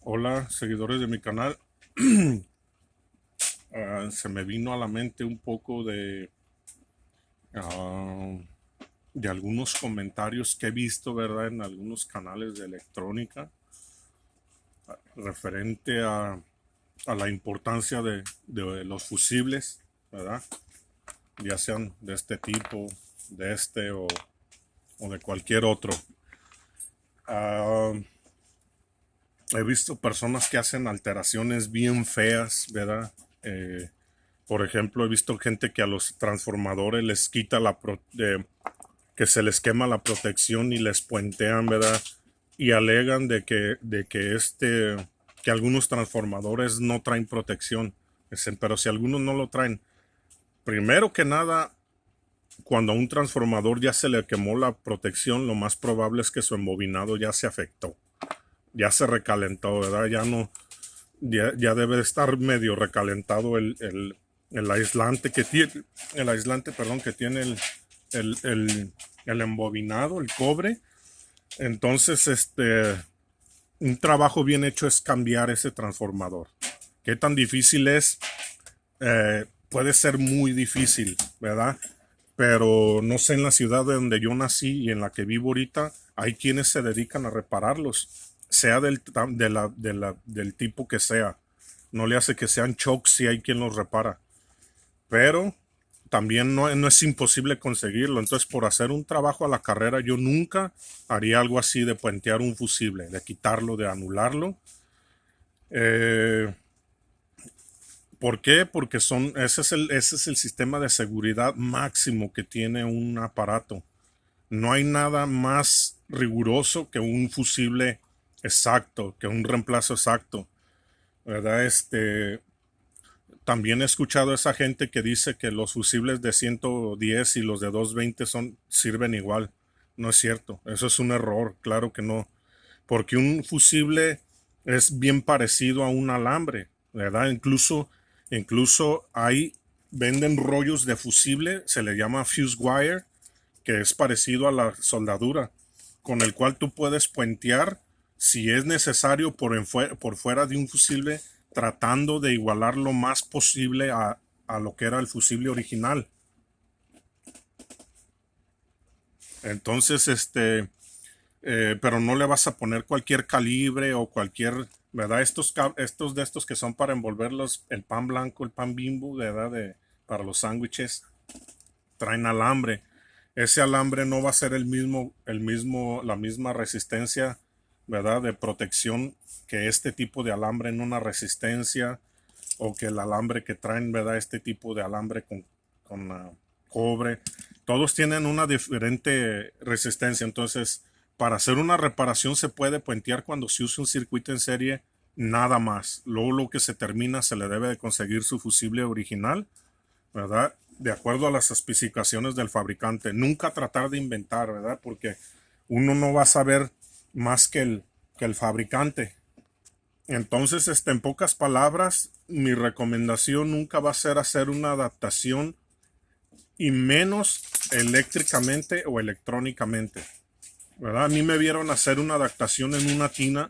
Hola, seguidores de mi canal. Se me vino a la mente un poco ah, de algunos comentarios que he visto, ¿verdad? En algunos canales de electrónica referente a la importancia de los fusibles, ¿verdad? Ya sean de este tipo, de este o de cualquier otro. Ah, He visto personas que hacen alteraciones bien feas, ¿verdad? Por ejemplo, he visto gente que a los transformadores les quita que se les quema la protección y les puentean, ¿verdad? Y alegan que algunos transformadores no traen protección. Dicen, pero si algunos no lo traen, primero que nada, cuando a un transformador ya se le quemó la protección, lo más probable es que su embobinado ya se afectó, ya se recalentó, ¿verdad? Ya debe estar medio recalentado el aislante que tiene, perdón, que tiene el, el- el embobinado, el cobre. Entonces, un trabajo bien hecho es cambiar ese transformador. ¿Qué tan difícil es? Puede ser muy difícil, ¿verdad? Pero no sé, en la ciudad de donde yo nací y en la que vivo ahorita, hay quienes se dedican a repararlos, sea del tipo que sea. No le hace que sean shocks si hay quien los repara. Pero también no es imposible conseguirlo. Entonces, por hacer un trabajo a la carrera, yo nunca haría algo así de puentear un fusible, de quitarlo, de anularlo. Eh, ¿Por qué? Porque ese es el sistema de seguridad máximo que tiene un aparato. No hay nada más riguroso que un fusible exacto, que un reemplazo exacto, ¿verdad? También he escuchado a esa gente que dice que los fusibles de 110 y los de 220 sirven igual. No es cierto, eso es un error, claro que no, porque un fusible es bien parecido a un alambre, ¿verdad? Incluso venden rollos de fusible, se le llama fuse wire, que es parecido a la soldadura, con el cual tú puedes puentear si es necesario por fuera de un fusible, tratando de igualar lo más posible a lo que era el fusible original. Entonces, pero no le vas a poner cualquier calibre o cualquier, ¿verdad? Estos de estos que son para envolver el pan blanco, el pan Bimbo, ¿verdad? Para los sándwiches, traen alambre. Ese alambre no va a ser la misma resistencia, ¿verdad? De protección que este tipo de alambre en una resistencia o que el alambre que traen, ¿verdad? Este tipo de alambre con cobre. Todos tienen una diferente resistencia. Entonces, para hacer una reparación se puede puentear cuando se usa un circuito en serie, nada más. Luego lo que se termina se le debe de conseguir su fusible original, ¿verdad? De acuerdo a las especificaciones del fabricante. Nunca tratar de inventar, ¿verdad? Porque uno no va a saber más que el fabricante. Entonces, en pocas palabras, mi recomendación nunca va a ser hacer una adaptación y menos eléctricamente o electrónicamente, ¿verdad? A mí me vieron hacer una adaptación en una tina,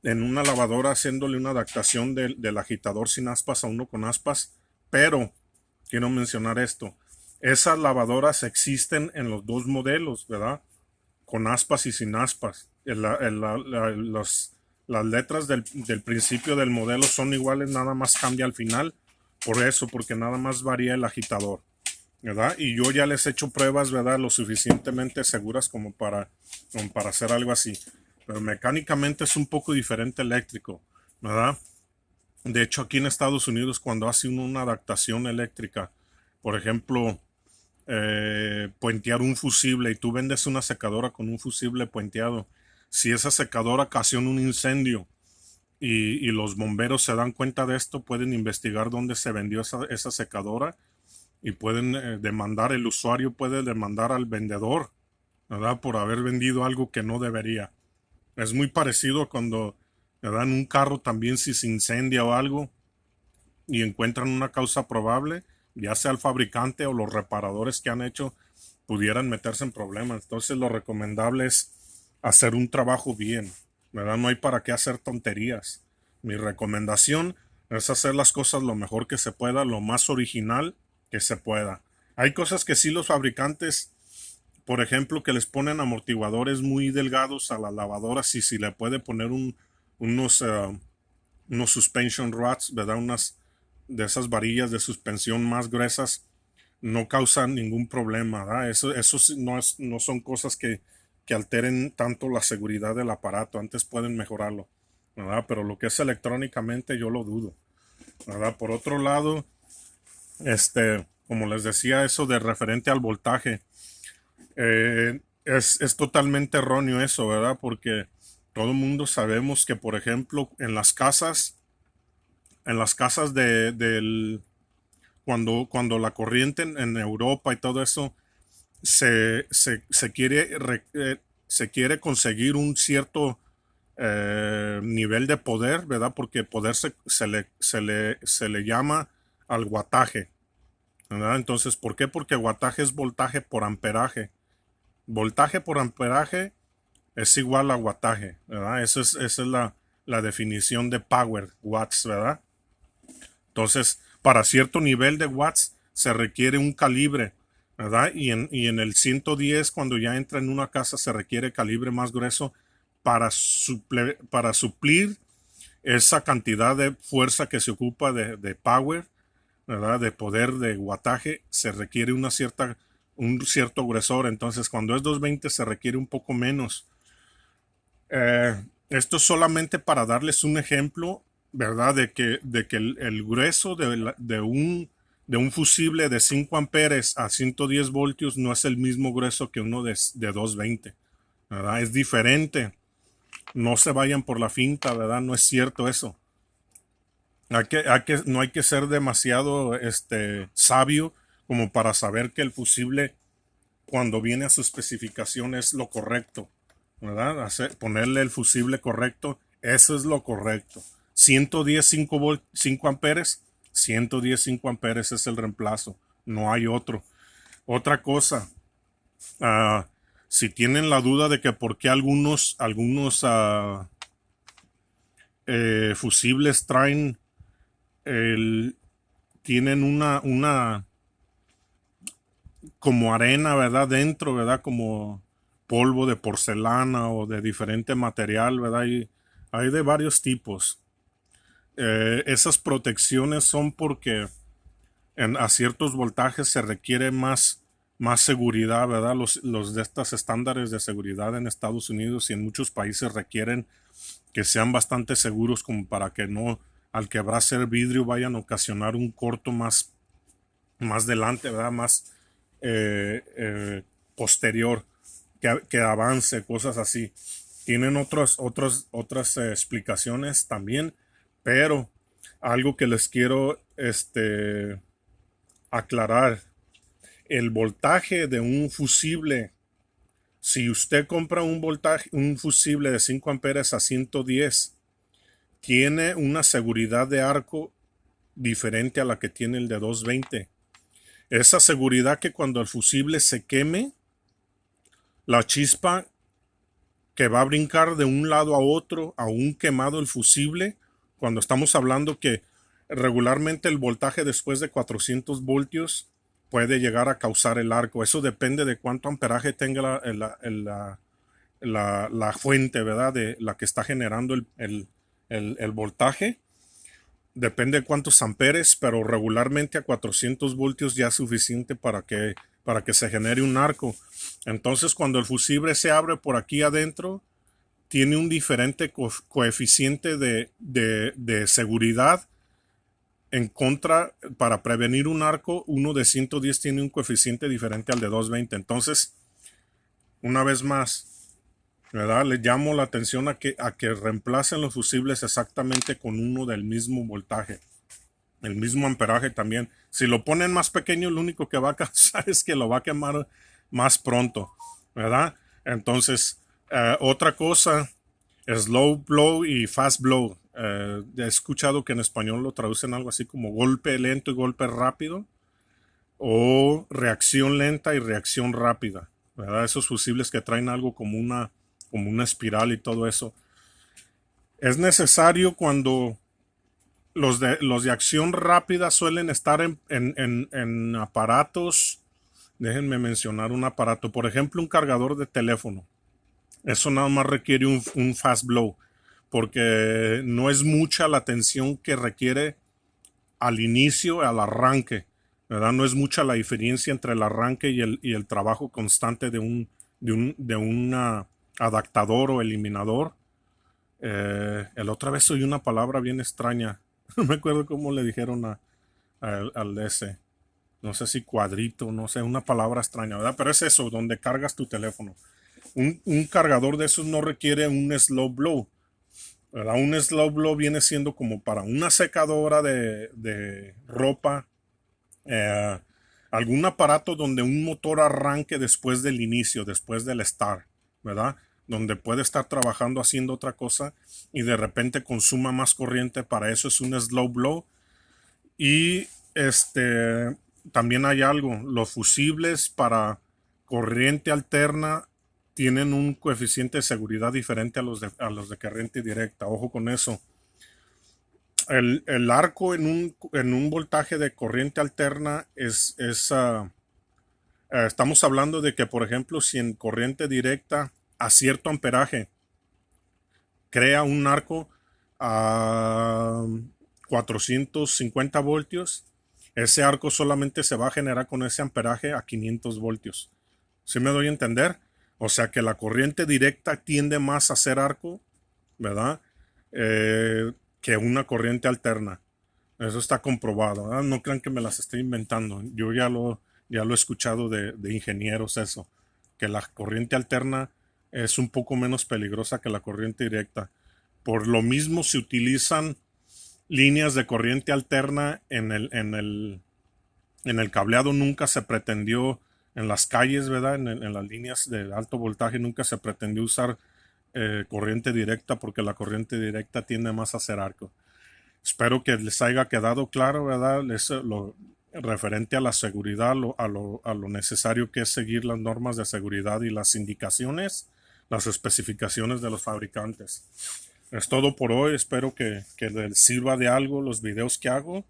en una lavadora, haciéndole una adaptación del agitador sin aspas a uno con aspas, pero quiero mencionar esto. Esas lavadoras existen en los dos modelos, ¿verdad? Con aspas y sin aspas. Las letras del principio del modelo son iguales, nada más cambia al final. Por eso, porque nada más varía el agitador, ¿verdad? Y yo ya les he hecho pruebas, ¿verdad? Lo suficientemente seguras como para hacer algo así. Pero mecánicamente es un poco diferente eléctrico, ¿verdad? De hecho, aquí en Estados Unidos, cuando hace uno una adaptación eléctrica, por ejemplo, puentear un fusible y tú vendes una secadora con un fusible puenteado, si esa secadora ocasiona un incendio y los bomberos se dan cuenta de esto, pueden investigar dónde se vendió esa secadora y pueden demandar, el usuario puede demandar al vendedor, ¿verdad? Por haber vendido algo que no debería. Es muy parecido a cuando le dan un carro también, si se incendia o algo y encuentran una causa probable, ya sea el fabricante o los reparadores que han hecho, pudieran meterse en problemas. Entonces lo recomendable es hacer un trabajo bien, ¿verdad? No hay para qué hacer tonterías. Mi recomendación es hacer las cosas lo mejor que se pueda, lo más original que se pueda. Hay cosas que sí los fabricantes, por ejemplo, que les ponen amortiguadores muy delgados a las lavadoras y si le puede poner unos, unos suspension rods, ¿verdad? Unas de esas varillas de suspensión más gruesas, no causan ningún problema, ¿verdad? Eso sí no son cosas que alteren tanto la seguridad del aparato, antes pueden mejorarlo, ¿verdad? Pero lo que es electrónicamente yo lo dudo, ¿verdad? Por otro lado, como les decía, eso de referente al voltaje, es totalmente erróneo eso, ¿verdad? Porque todo el mundo sabemos que, por ejemplo, en las casas cuando la corriente en Europa y todo eso se quiere conseguir un cierto nivel de poder, ¿verdad? Porque poder se le llama al wattaje, ¿verdad? Entonces, ¿por qué? Porque wattaje es voltaje por amperaje. Voltaje por amperaje es igual a wattaje, ¿verdad? Esa es la definición de power, watts, ¿verdad? Entonces, para cierto nivel de watts se requiere un calibre, ¿verdad? Y en el 110, cuando ya entra en una casa, se requiere calibre más grueso para suplir esa cantidad de fuerza que se ocupa de power, ¿verdad? De poder de wattaje, se requiere un cierto gruesor. Entonces, cuando es 220 se requiere un poco menos. Esto es solamente para darles un ejemplo, ¿verdad? De que el grueso de un fusible de 5 amperes a 110 voltios no es el mismo grueso que uno de 220, ¿verdad? Es diferente. No se vayan por la finta, ¿verdad? No es cierto eso. No hay que ser demasiado sabio como para saber que el fusible, cuando viene a su especificación, es lo correcto, ¿verdad? Ponerle el fusible correcto, eso es lo correcto. 110 5 amperes, 110 5 amperes es el reemplazo, no hay otro. Otra cosa, ah, si tienen la duda de que por qué algunos fusibles el, tienen una como arena, ¿verdad? Dentro, ¿verdad? Como polvo de porcelana o de diferente material, ¿verdad? Hay de varios tipos. Esas protecciones son porque a ciertos voltajes se requiere más seguridad, ¿verdad? Los de estos estándares de seguridad en Estados Unidos y en muchos países requieren que sean bastante seguros como para que no, al quebrarse el vidrio, vayan a ocasionar un corto más delante, ¿verdad? Más posterior, que avance, cosas así. Tienen otras explicaciones también, pero algo que les quiero aclarar, el voltaje de un fusible, si usted compra un fusible de 5 amperes a 110, tiene una seguridad de arco diferente a la que tiene el de 220. Esa seguridad que cuando el fusible se queme, la chispa que va a brincar de un lado a otro, aún quemado el fusible, cuando estamos hablando que regularmente el voltaje después de 400 voltios puede llegar a causar el arco. Eso depende de cuánto amperaje tenga la fuente, ¿verdad? De la que está generando el voltaje. Depende de cuántos amperes, pero regularmente a 400 voltios ya es suficiente para que se genere un arco. Entonces, cuando el fusible se abre por aquí adentro, tiene un diferente coeficiente de seguridad en contra. Para prevenir un arco, uno de 110 tiene un coeficiente diferente al de 220. Entonces, una vez más, ¿verdad? Le llamo la atención a que reemplacen los fusibles exactamente con uno del mismo voltaje, el mismo amperaje también. Si lo ponen más pequeño, lo único que va a causar es que lo va a quemar más pronto, ¿verdad? Entonces, otra cosa, slow blow y fast blow. He escuchado que en español lo traducen algo así como golpe lento y golpe rápido, o reacción lenta y reacción rápida, ¿verdad? Esos fusibles que traen algo como una espiral y todo eso. Es necesario cuando los de acción rápida suelen estar en aparatos. Déjenme mencionar un aparato, por ejemplo, un cargador de teléfono. Eso nada más requiere un fast blow, porque no es mucha la tensión que requiere al inicio, al arranque, ¿verdad? No es mucha la diferencia entre el arranque y el trabajo constante de un adaptador o eliminador. El otra vez oí una palabra bien extraña. No me acuerdo cómo le dijeron al ese. No sé si cuadrito, no sé, una palabra extraña, ¿verdad? Pero es eso, donde cargas tu teléfono. Un cargador de esos no requiere un slow blow, ¿verdad? Un slow blow viene siendo como para una secadora de ropa, eh, algún aparato donde un motor arranque después del inicio, después del start, ¿verdad? Donde puede estar trabajando haciendo otra cosa y de repente consuma más corriente. Para eso es un slow blow. Y también hay algo, los fusibles para corriente alterna tienen un coeficiente de seguridad diferente a los de corriente directa. Ojo con eso. El arco en un voltaje de corriente alterna estamos hablando de que, por ejemplo, si en corriente directa a cierto amperaje crea un arco a 450 voltios, ese arco solamente se va a generar con ese amperaje a 500 voltios. ¿Sí me doy a entender? O sea que la corriente directa tiende más a hacer arco, ¿verdad? Que una corriente alterna. Eso está comprobado, ¿verdad? No crean que me las estoy inventando. Yo ya lo he escuchado de ingenieros eso, que la corriente alterna es un poco menos peligrosa que la corriente directa. Por lo mismo se utilizan líneas de corriente alterna en el cableado. Nunca se pretendió en las calles, ¿verdad? En las líneas de alto voltaje nunca se pretendió usar corriente directa, porque la corriente directa tiende más a hacer arco. Espero que les haya quedado claro, ¿verdad? Lo referente a la seguridad, a lo necesario que es seguir las normas de seguridad y las indicaciones, las especificaciones de los fabricantes. Es todo por hoy. Espero que les sirva de algo los videos que hago,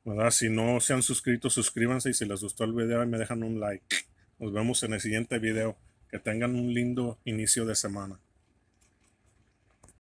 ¿verdad? Si no se han suscrito, suscríbanse, y si les gustó el video me dejan un like. Nos vemos en el siguiente video. Que tengan un lindo inicio de semana.